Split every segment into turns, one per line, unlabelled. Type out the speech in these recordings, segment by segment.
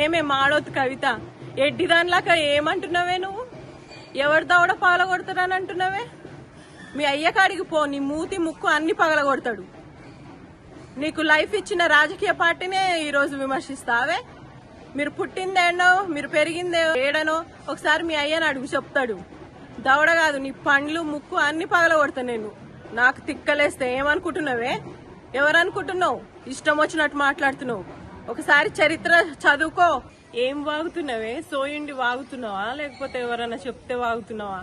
ఏమే మాడొద్దు కవిత, ఎడ్డిదానిలాగా ఏమంటున్నావే నువ్వు? ఎవరి దవడ పగలగొడతారని అంటున్నావే? మీ అయ్య కాడికి పో, నీ మూతి ముక్కు అన్ని పగలగొడతాడు. నీకు లైఫ్ ఇచ్చిన రాజకీయ పార్టీనే ఈరోజు విమర్శిస్తావే? మీరు పుట్టిందేడనో, మీరు పెరిగిందే ఏడనో ఒకసారి మీ అయ్యని అడుగు, చెప్తాడు. దవడ కాదు, నీ పండ్లు ముక్కు అన్ని పగలగొడతా నేను. నాకు తిక్కలేస్తే ఏమనుకుంటున్నావే? ఎవరనుకుంటున్నావు? ఇష్టం వచ్చినట్టు మాట్లాడుతున్నావు. ఒకసారి చరిత్ర చదువుకో. ఏం వాగుతున్నావే? సోయుండి వాగుతున్నావా లేకపోతే ఎవరన్నా చెప్తే వాగుతున్నావా?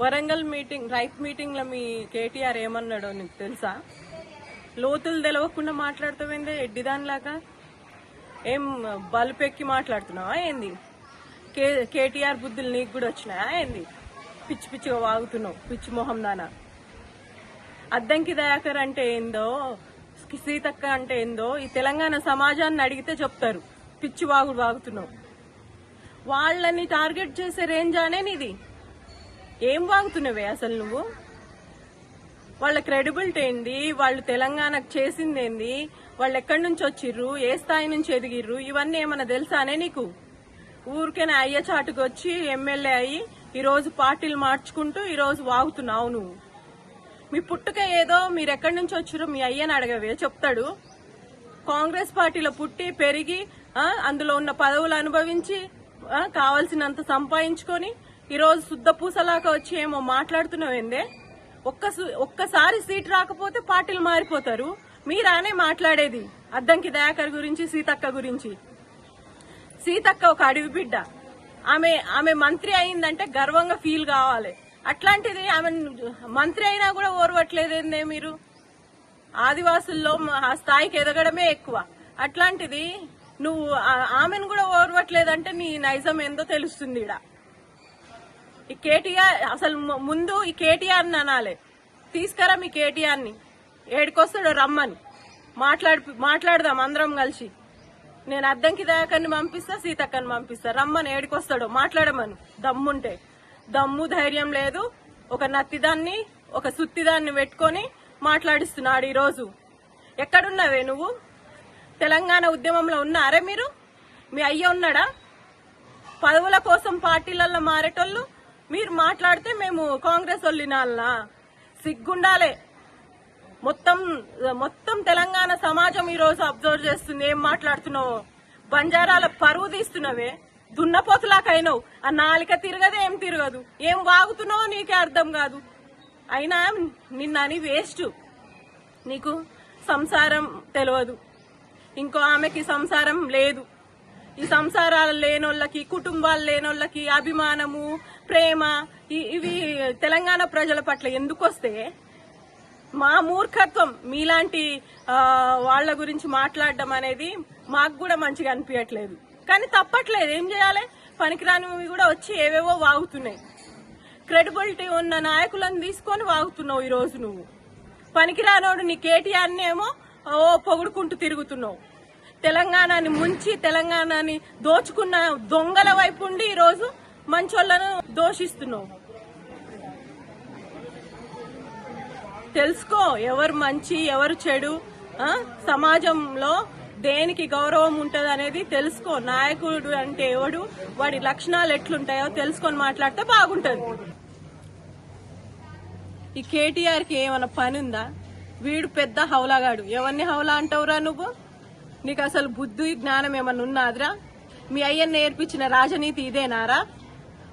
వరంగల్ మీటింగ్, రైట్ మీటింగ్ లో మీ కేటీఆర్ ఏమన్నాడో నీకు తెలుసా? లోతులు తెలవకుండా మాట్లాడుతావేందే ఎడ్డిదానిలాగా? ఏం బలుపెక్కి మాట్లాడుతున్నావా ఏంది? కేటీఆర్ బుద్ధులు నీకు కూడా వచ్చినాయా ఏంది? పిచ్చి పిచ్చిగా వాగుతున్నావు, పిచ్చి మొహం దానా. అద్దంకి దయాకర్ అంటే ఏందో, సీతక్క అంటే ఏందో ఈ తెలంగాణ సమాజాన్ని అడిగితే చెప్తారు. పిచ్చి వాగుడు వాగుతున్నావు. వాళ్ళని టార్గెట్ చేసే రేంజ్ అనే నీది. ఏం వాగుతున్నావే అసలు నువ్వు? వాళ్ళ క్రెడిబిలిటీ ఏంది? వాళ్ళు తెలంగాణకు చేసింది ఏంది? వాళ్ళు ఎక్కడి నుంచి వచ్చిర్రు, ఏ స్థాయి నుంచి ఎదిగిర్రు, ఇవన్నీ ఏమన్నా తెలుసా అనే నీకు? ఊరికేనే అయ్య చాటుకు వచ్చి ఎమ్మెల్యే అయ్యి ఈరోజు పార్టీలు మార్చుకుంటూ ఈరోజు వాగుతున్నావు నువ్వు. మీ పుట్టుక ఏదో, మీరు ఎక్కడి నుంచి వచ్చారో మీ అయ్యని అడగవే, చెప్తాడు. కాంగ్రెస్ పార్టీలో పుట్టి పెరిగి అందులో ఉన్న పదవులు అనుభవించి కావాల్సినంత సంపాదించుకొని ఈరోజు శుద్ధ పూసలాగా వచ్చి ఏమో మాట్లాడుతున్నావేందే? ఒక్కసారి సీట్ రాకపోతే పార్టీలు మారిపోతారు. మీరానే మాట్లాడేది అద్దంకి దయాకర్ గురించి, సీతక్క గురించి. సీతక్క ఒక అడవి బిడ్డ. ఆమె మంత్రి అయిందంటే గర్వంగా ఫీల్ కావాలి. అట్లాంటిది ఆమె మంత్రి అయినా కూడా ఓర్వట్లేదేందే మీరు? ఆదివాసుల్లో ఆ స్థాయికి ఎదగడమే ఎక్కువ. అట్లాంటిది నువ్వు ఆమెను కూడా ఓర్వట్లేదంటే నీ నైజం ఏందో తెలుస్తుంది. ఈ కేటీఆర్ అసలు ముందు ఈ కేటీఆర్ అనాలే, తీసుకురా మీ కేటీఆర్ ని, ఏడికొస్తాడో రమ్మని మాట్లాడదాం అందరం కలిసి. నేను అద్దంకి దయాకర్ని పంపిస్తా, సీతక్కని పంపిస్తా, రమ్మని ఏడికొస్తాడో మాట్లాడమను దమ్ముంటే. దమ్ము ధైర్యం లేదు. ఒక నత్తిదాన్ని, ఒక సుత్తిదాన్ని పెట్టుకొని మాట్లాడిస్తున్నాడు ఈరోజు. ఎక్కడున్నావే నువ్వు? తెలంగాణ ఉద్యమంలో ఉన్నారే మీరు? మీ అయ్య ఉన్నాడా? పదవుల కోసం పార్టీలలో మారేటోళ్ళు మీరు మాట్లాడితే మేము కాంగ్రెస్ వాళ్ళినాలనా? సిగ్గుండాలే. మొత్తం తెలంగాణ సమాజం ఈరోజు అబ్జర్వ్ చేస్తుంది ఏం మాట్లాడుతున్నావు. బంజారాల పరువు తీస్తున్నావే, దున్నపోతులాకైనావు. ఆ నాలిక తిరగదు, ఏం తిరగదు. ఏం వాగుతున్నావో నీకే అర్థం కాదు. అయినా నిన్నని వేస్ట్. నీకు సంసారం తెలియదు, ఇంకో ఆమెకి సంసారం లేదు. ఈ సంసారాలు లేనోళ్ళకి, కుటుంబాలు లేనోళ్ళకి అభిమానము, ప్రేమ ఇవి తెలంగాణ ప్రజల పట్ల ఎందుకు వస్తే? మా మూర్ఖత్వం మీలాంటి వాళ్ల గురించి మాట్లాడడం అనేది మాకు కూడా మంచిగా అనిపించట్లేదు. కానీ తప్పట్లేదు, ఏం చేయాలి? పనికిరానివి కూడా వచ్చి ఏవేవో వాగుతున్నాయి. క్రెడిబిలిటీ ఉన్న నాయకులను తీసుకొని వాగుతున్నావు ఈరోజు నువ్వు. పనికిరానోడు నీ కేటీఆర్ని ఏమో పొగుడుకుంటూ తిరుగుతున్నావు. తెలంగాణని ముంచి తెలంగాణని దోచుకున్న దొంగల వైపు ఉండి ఈరోజు మంచోళ్లను దోషిస్తున్నావు. తెలుసుకో ఎవరు మంచి ఎవరు చెడు, సమాజంలో దేనికి గౌరవం ఉంటది అనేది తెలుసుకో. నాయకుడు అంటే ఎవడు, వాడి లక్షణాలు ఎట్లుంటాయో తెలుసుకొని మాట్లాడితే బాగుంటది. ఈ కేటీఆర్ కి ఏమైనా పని ఉందా? వీడు పెద్ద హౌలాగాడు. ఎవరిని హౌలా అంటావురా నువ్వు? నీకు అసలు బుద్ధి జ్ఞానం ఏమన్నా ఉన్నాదిరా? మీ అయ్యని నేర్పించిన రాజనీతి ఇదేనారా?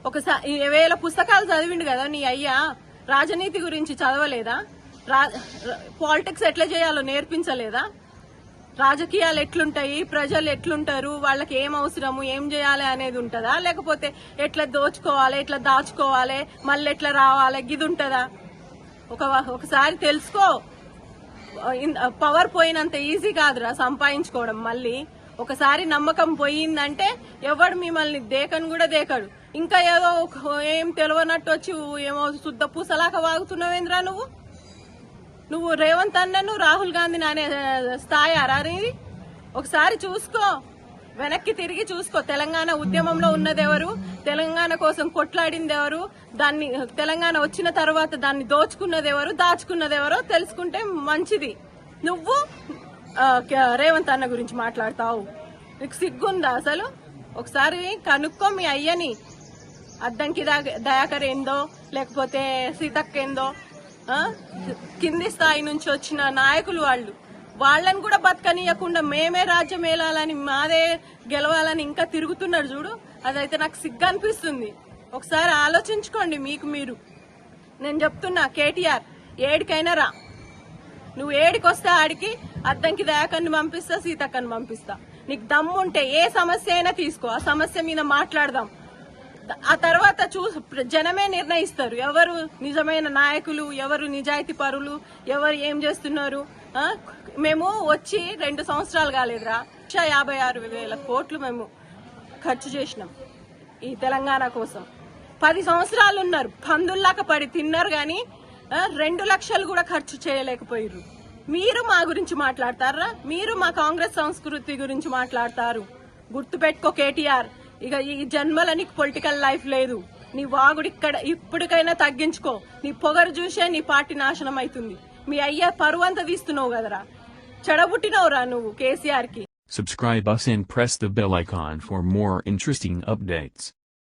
ఒకసారి 1000 పుస్తకాలు చదివిండు కదా నీ అయ్య, రాజనీతి గురించి చదవలేదా? పాలిటిక్స్ ఎట్లా చేయాలో నేర్పించలేదా? రాజకీయాలు ఎట్లుంటాయి, ప్రజలు ఎట్లుంటారు, వాళ్ళకి ఏం అవసరము, ఏం చేయాలి అనేది ఉంటుందా? లేకపోతే ఎట్లా దోచుకోవాలి, ఎట్లా దాచుకోవాలి, మళ్ళీ ఎట్లా రావాలి, గిది ఉంటుందా? ఒకసారి తెలుసుకో. పవర్ పోయినంత ఈజీ కాదురా సంపాదించుకోవడం. మళ్ళీ ఒకసారి నమ్మకం పోయిందంటే ఎవడు మిమ్మల్ని దేకను కూడా దేకడు. ఇంకా ఏదో ఏం తెలియనట్టు వచ్చి ఏమో శుద్ధ పూసలాగా వాగుతున్నావేంద్రా నువ్వు రేవంత్ అన్నను రాహుల్ గాంధీని అనే స్థాయి అరానిది? ఒకసారి చూసుకో, వెనక్కి తిరిగి చూసుకో. తెలంగాణ ఉద్యమంలో ఉన్నదెవరు, తెలంగాణ కోసం కొట్లాడింది ఎవరు, దాన్ని తెలంగాణ వచ్చిన తర్వాత దాన్ని దోచుకున్నదెవరు, దాచుకున్నదెవరో తెలుసుకుంటే మంచిది. నువ్వు రేవంత్ అన్న గురించి మాట్లాడతావు. నీకు సిగ్గుందా అసలు? ఒకసారి కనుక్కో మీ అయ్యని. అద్దంకి దయాకర్ ఏందో లేకపోతే సీతక్క ఏందో, కింది స్థాయి నుంచి వచ్చిన నాయకులు వాళ్ళని కూడా బతకనియకుండా మేమే రాజ్యం ఏలాలని మాదే గెలవాలని ఇంకా తిరుగుతున్నారు చూడు. అదైతే నాకు సిగ్గు అనిపిస్తుంది. ఒకసారి ఆలోచించుకోండి మీకు మీరు. నేను చెప్తున్నా కేటీఆర్, ఏడికైనా రా. నువ్వు ఏడికొస్తే ఆడికి అద్దంకి దయాకర్ని పంపిస్తా, సీతక్కని పంపిస్తా. నీకు దమ్ముంటే ఏ సమస్య అయినా తీసుకో, ఆ సమస్య మీద మాట్లాడదాం. ఆ తర్వాత జనమే నిర్ణయిస్తారు ఎవరు నిజమైన నాయకులు, ఎవరు నిజాయితీ పరులు, ఎవరు ఏం చేస్తున్నారు. మేము వచ్చి 2 సంవత్సరాలు కాలేదురా, 156,000 కోట్లు మేము ఖర్చు చేసినాం ఈ తెలంగాణ కోసం. 10 సంవత్సరాలు ఉన్నారు, పందుల్లాక పడి తిన్నారు గాని 2 లక్షలు కూడా ఖర్చు చేయలేకపోయారు. మీరు మా గురించి మాట్లాడతారా? మీరు మా కాంగ్రెస్ సంస్కృతి గురించి మాట్లాడతారు. గుర్తుపెట్టుకో కేటీఆర్, ఇక ఈ జన్మలో నీకు పొలిటికల్ లైఫ్ లేదు. నీ వాగుడు ఇప్పటికైనా తగ్గించుకో. నీ పొగరు చూసే నీ పార్టీ నాశనం అవుతుంది. మీ అయ్య పరువంతా తీస్తున్నావు కదరా, చెడబుట్టినవురా నువ్వు కేసీఆర్ కి.
Subscribe us and press the bell icon for more interesting updates.